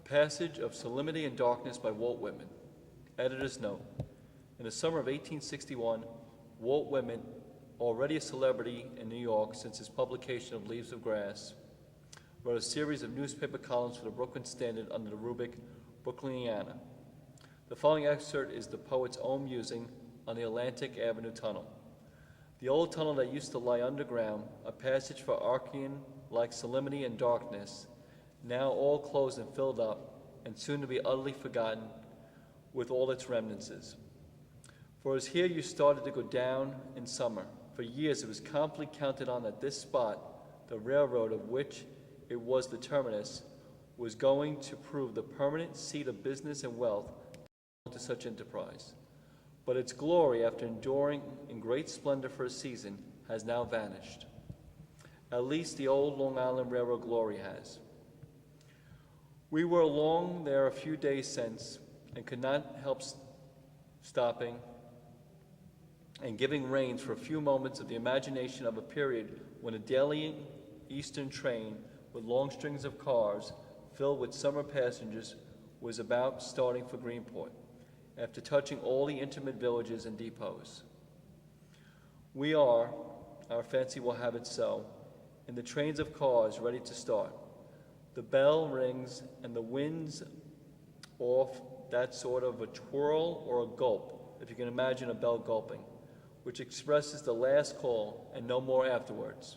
Passage of Solemnity and Darkness by Walt Whitman. Editor's note. In the summer of 1861, Walt Whitman, already a celebrity in New York since his publication of Leaves of Grass, wrote a series of newspaper columns for the Brooklyn Standard under the rubric Brooklyniana. The following excerpt is the poet's own musing on the Atlantic Avenue Tunnel. The old tunnel that used to lie underground, a passage for Archean-like solemnity and darkness, now all closed and filled up, and soon to be utterly forgotten with all its remnants. For as here you started to go down in summer, for years it was confidently counted on that this spot, the railroad of which it was the terminus, was going to prove the permanent seat of business and wealth to such enterprise. But its glory, after enduring in great splendor for a season, has now vanished. At least the old Long Island Railroad glory has. We were along there a few days since and could not help stopping and giving reins for a few moments of the imagination of a period when a daily eastern train with long strings of cars filled with summer passengers was about starting for Greenport, after touching all the intimate villages and depots. We are, our fancy will have it so, in the trains of cars ready to start. The bell rings and the wind's off that sort of a twirl or a gulp, if you can imagine a bell gulping, which expresses the last call and no more afterwards.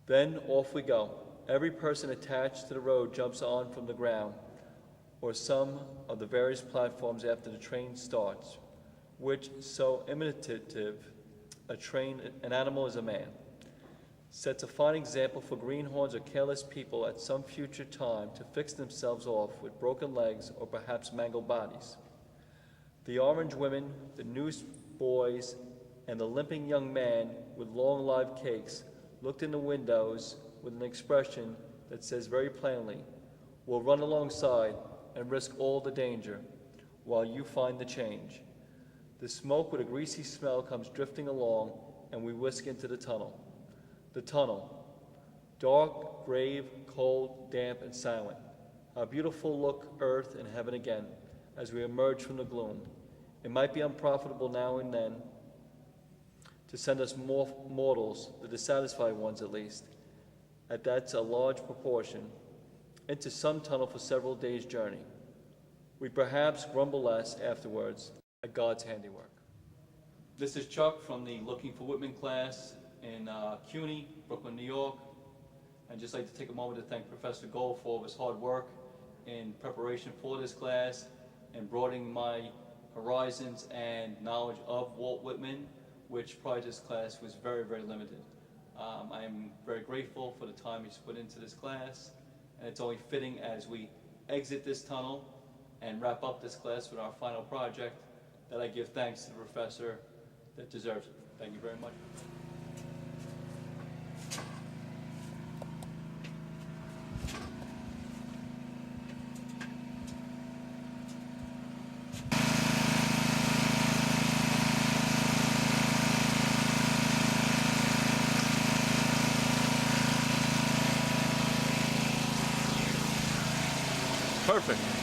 Then off we go. Every person attached to the road jumps on from the ground or some of the various platforms after the train starts, which so imitative an animal is a man, sets a fine example for greenhorns or careless people at some future time to fix themselves off with broken legs or perhaps mangled bodies. The orange women, the newsboys, and the limping young man with long live cakes looked in the windows with an expression that says very plainly, "We'll run alongside and risk all the danger while you find the change." The smoke with a greasy smell comes drifting along, and we whisk into the tunnel. The tunnel, dark, grave, cold, damp, and silent. How beautiful look earth and heaven again as we emerge from the gloom. It might be unprofitable now and then to send us more mortals, the dissatisfied ones at least, and that's a large proportion, into some tunnel for several days' journey. We perhaps grumble less afterwards at God's handiwork. This is Chuck from the Looking for Whitman class in CUNY, Brooklyn, New York. I'd just like to take a moment to thank Professor Gold for all of his hard work in preparation for this class and broadening my horizons and knowledge of Walt Whitman, which prior to this class was very, very limited. I am very grateful for the time he's put into this class, and it's only fitting as we exit this tunnel and wrap up this class with our final project that I give thanks to the professor that deserves it. Thank you very much. Perfect.